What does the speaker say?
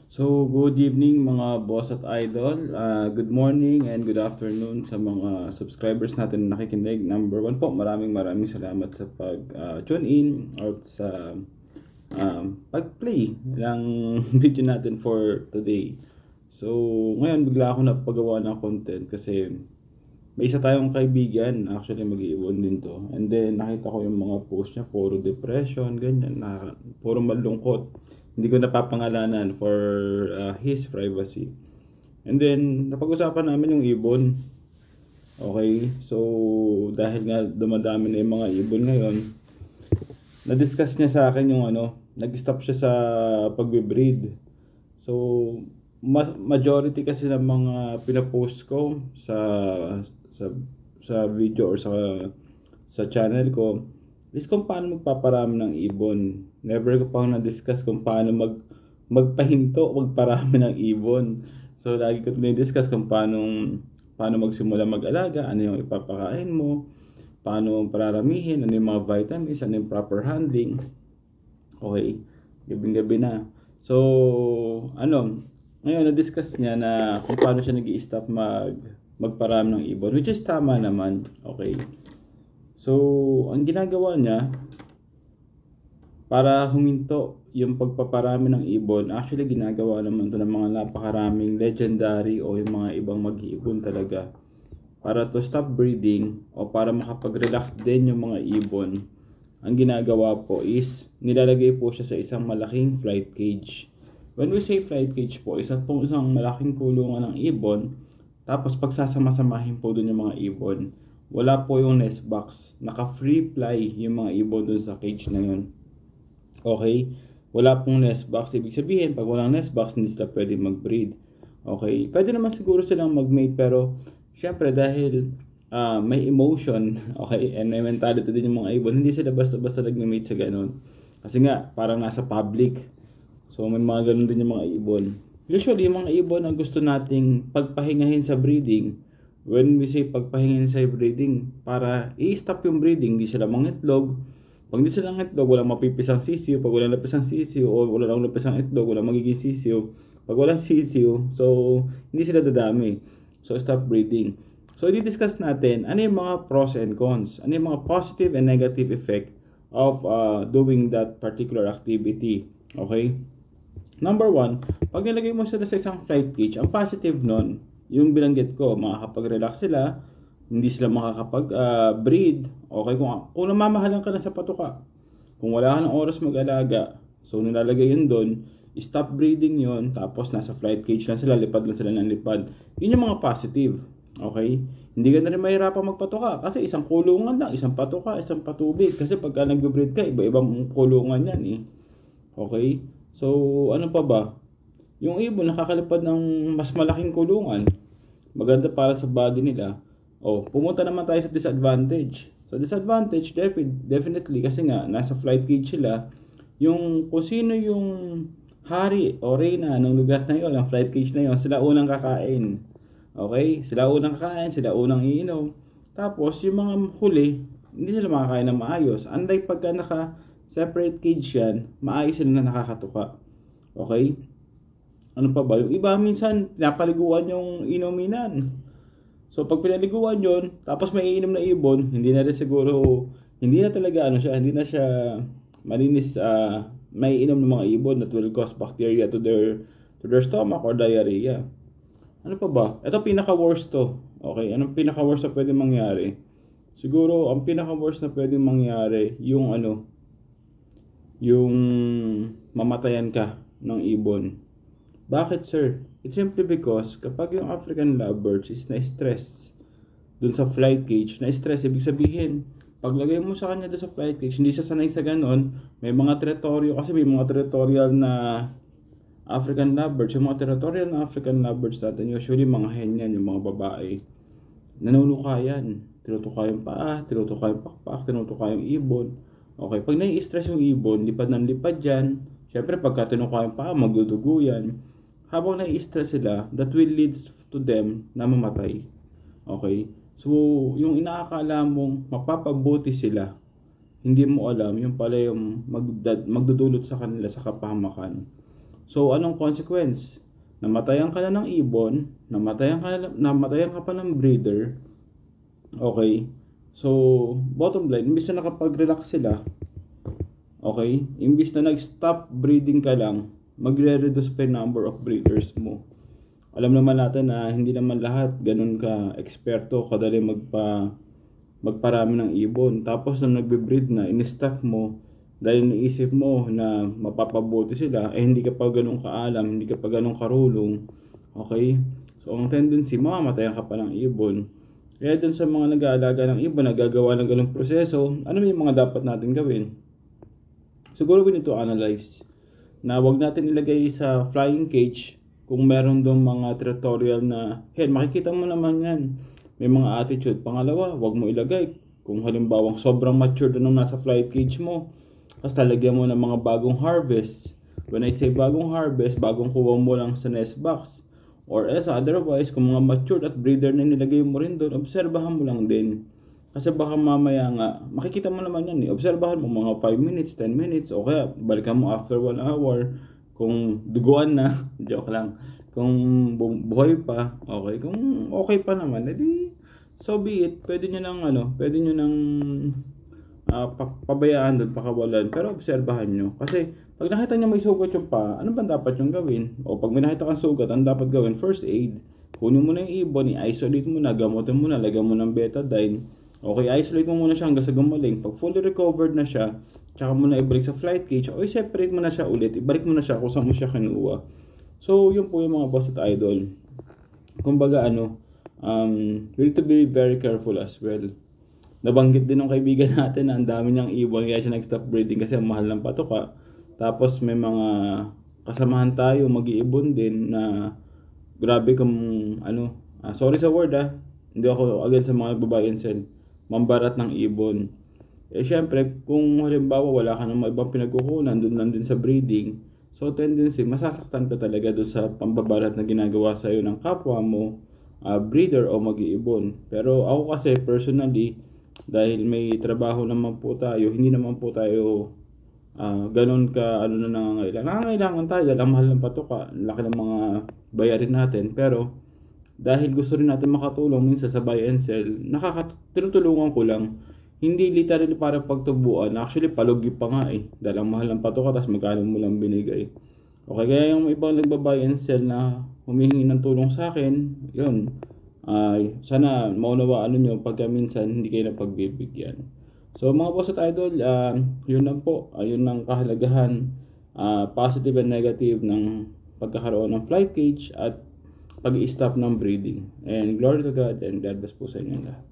So, good evening mga boss at idol. Good morning and good afternoon sa mga subscribers natin na nakikinig. Number one po, maraming salamat sa pag-tune in at sa pag-play ng video natin for today. So, ngayon bigla ako napagawa ng content kasi may isa tayong kaibigan, actually mag-iibon din to. And then nakita ko yung mga post niya, puro depression, ganyan, puro malungkot. Hindi ko napapangalanan for his privacy. And then napag-usapan namin yung ibon. Okay, so dahil nga dumadami na yung mga ibon ngayon, na-discuss niya sa akin yung nag-stop siya sa pagbe-breed. So majority kasi ng mga pinapost ko sa sa video or sa channel ko is kung paano magpaparami ng ibon. Never ko pa na-discuss kung paano magparami ng ibon. So lagi ko discuss kung paano magsimula mag-alaga, ano yung ipapakain mo, paano pararamihin, ano yung mga vitamins, ano yung proper handling. Okay, gabing-gabi na. So ngayon na-discuss niya na kung paano siya nag-i-stop magparami ng ibon, which is tama naman. Okay. So, ang ginagawa niya para huminto yung pagpaparami ng ibon, actually ginagawa naman ito ng mga napakaraming legendary o yung mga ibang mag-iibon talaga. Para to stop breeding o para makapag-relax din yung mga ibon, ang ginagawa po is nilalagay po siya sa isang malaking flight cage. When we say flight cage po, isang malaking kulungan ng ibon, tapos pagsasama-samahin po dun yung mga ibon. Wala po yung nest box. Naka-free fly yung mga ibon dun sa cage na yun. Okay? Wala pong nest box. Ibig sabihin, pag walang nest box, hindi sila pwede mag-breed. Okay? Pwede naman siguro silang mag-mate, pero syempre dahil may emotion, okay, and may mentality din yung mga ibon, hindi sila basta-basta nag-mate sa ganun. Kasi nga, parang nasa public. So, may mga ganun din yung mga ibon. Usually, yung mga ibon na gusto nating pagpahingahin sa breeding, when we say pagpahingahin sa breeding, para i-stop yung breeding, hindi sila mangitlog. Pag hindi sila mangitlog, walang mapipisang sisiyo. Pag walang napisang sisiyo, o walang napisang itlog, walang magiging sisiyo. Pag walang sisiyo, so, hindi sila dadami. So, stop breeding. So, i-discuss natin, ano yung mga pros and cons? Ano yung mga positive and negative effect of doing that particular activity? Okay? Number one, pag nilagay mo sila sa isang flight cage, ang positive nun, yung binanggit ko, makakapag-relax sila, hindi sila makakapag-breed. Okay, kung namamahalan ka na sa patuka, kung wala ka ng oras mag-alaga, so nilalagay yun doon, stop breeding yun, tapos nasa flight cage lang sila, lipad lang sila ng lipad. Yun yung mga positive. Okay? Hindi ka na rin mahirapan magpatuka kasi isang kulungan lang, isang patuka, isang patubig. Kasi pagka nag-breed ka, iba-ibang kulungan yan eh. Okay? So, ano pa ba? Yung ibon nakakalipad ng mas malaking kulungan. Maganda para sa body nila. Pumunta naman tayo sa disadvantage. Sa disadvantage, definitely, kasi nga, nasa flight cage sila, yung kung sino yung hari o reyna ng lugar na yun, ng flight cage na yun, sila unang kakain. Okay? Sila unang kakain, sila unang iinom. Tapos, yung mga huli, hindi sila makakain ng maayos. Unlike pagka naka-separate cage yan, maayos sila na nakakatuka. Okay? Ano pa ba? Yung iba minsan, pinapaliguan yung inuminan. So, pag pinaliguan yun, tapos may iinom na ibon, hindi na rin siguro, hindi na talaga hindi na siya malinis, may inom ng mga ibon that will cause bacteria to their stomach or diarrhea. Ano pa ba? Ito pinaka-worst to. Okay, anong pinaka-worst na pwedeng mangyari? Siguro, ang pinaka-worst na pwedeng mangyari, yung yung mamatayan ka ng ibon. Bakit, sir? It's simply because kapag yung African lovebirds is na-stress dun sa flight cage, na-stress, ibig sabihin, paglagay mo sa kanya dun sa flight cage, hindi siya sanay sa ganon, may mga teritoryo, kasi may mga territorial na African lovebirds, yung mga territorial na African lovebirds natin, usually mga hen yan, yung mga babae, nanunukayan, tinutuka yung paa, tinutuka yung pakpak, tinutuka yung ibon. Okay, pag nai-stress yung ibon, lipad ng lipad yan, syempre pagka tinuka yung paa, magdudugo yan. Habang nai-stress sila, that will lead to them na mamatay. Okay? So, yung inaakala mong mapapabuti sila, hindi mo alam, yung pala yung magdudulot sa kanila sa kapahamakan. So, anong consequence? Namatayan ka na ng ibon, namatayan ka pa ng breeder. Okay? So, bottom line, imbis na nakapag-relax sila, okay, imbis na nag-stop breeding ka lang, magre-reduce pa yung number of breeders mo. Alam naman natin na hindi naman lahat ganun ka eksperto, kadali magparami ng ibon. Tapos nung nagbe-breed na, in-stop mo dahil naisip mo na mapapabuti sila, hindi ka pa ganun kaalam, hindi ka pa ganun karulong. Okay? So, ang tendency, mamamatayan ka pa ng ibon. Kaya dun sa mga nag-aalaga ng ibon, nagagawa ng ganung proseso, ano yung mga dapat natin gawin? Siguro we need to analyze na wag natin ilagay sa flying cage kung meron doon mga territorial na hen, makikita mo naman yan, may mga attitude. Pangalawa, wag mo ilagay kung halimbawa sobrang mature na nung nasa flight cage mo, tapos talagyan mo ng mga bagong harvest. When I say bagong harvest, bagong kuha mo lang sa nest box. Or else otherwise, kung mga matured at breeder na nilagay mo rin doon, obserbahan mo lang din. Kasi baka mamaya nga, makikita mo naman yan eh. Obserbahan mo mga 5 minutes, 10 minutes, o kaya balikan mo after 1 hour. Kung duguan na, joke lang. Kung buhay pa, okay. Kung okay pa naman, edi so be it. Pwede nyo nang pabayaan doon, pakawalan. Pero obserbahan nyo. Kasi pag nakita nyo may sugat yung pa, ano ba dapat yung gawin? O pag may nakita kang sugat, ano dapat gawin? First aid. Kunin mo na yung ibon, i-isolate mo na, gamutin mo na, lagyan mo ng betadine. Okay, isolate mo muna siya hanggang sa gumaling. Pag fully recovered na siya, tsaka mo na ibalik sa flight cage, o i-separate mo na siya ulit, ibalik mo na siya kung saan mo siya kinuha. So, yun po yung mga boss at idol. Kumbaga we need to be very careful as well. Nabanggit din ng kaibigan natin na ang dami niyang ibon kaya siya nag-stop breeding kasi ang mahal ng patoka. Tapos may mga kasamahan tayo mag-iibon din na grabe kung sorry sa word hindi ako agad sa mga nagbabuy and sell, mambarat ng ibon. Syempre kung halimbawa wala ka ng ibang pinagkukunan, doon lang din sa breeding, so tendency masasaktan ka talaga doon sa pambabarat na ginagawa sa iyo ng kapwa mo, breeder o mag-iibon. Pero ako kasi personally, dahil may trabaho naman po tayo, hindi naman po tayo ganon ka na nangangailangan tayo dahil ang mahal ng patoka, laki ng mga bayarin natin. Pero dahil gusto rin natin makatulong minsan sa buy and sell, tinutulungan ko lang, hindi literally para pagtubuan. Actually palugi pa nga dahil ang mahal ng patoka tapos magkano mo lang binigay. Okay, kaya yung ibang nagbabuy and sell na humihingi ng tulong sa akin, yun, sana maunawaan nyo pagka minsan hindi kayo napagbibigyan. So mga boss at idol, yun lang po, yun ang kahalagahan, positive and negative ng pagkakaroon ng flight cage at pag-i-stop ng breeding. And glory to God and God bless po sa inyo lahat.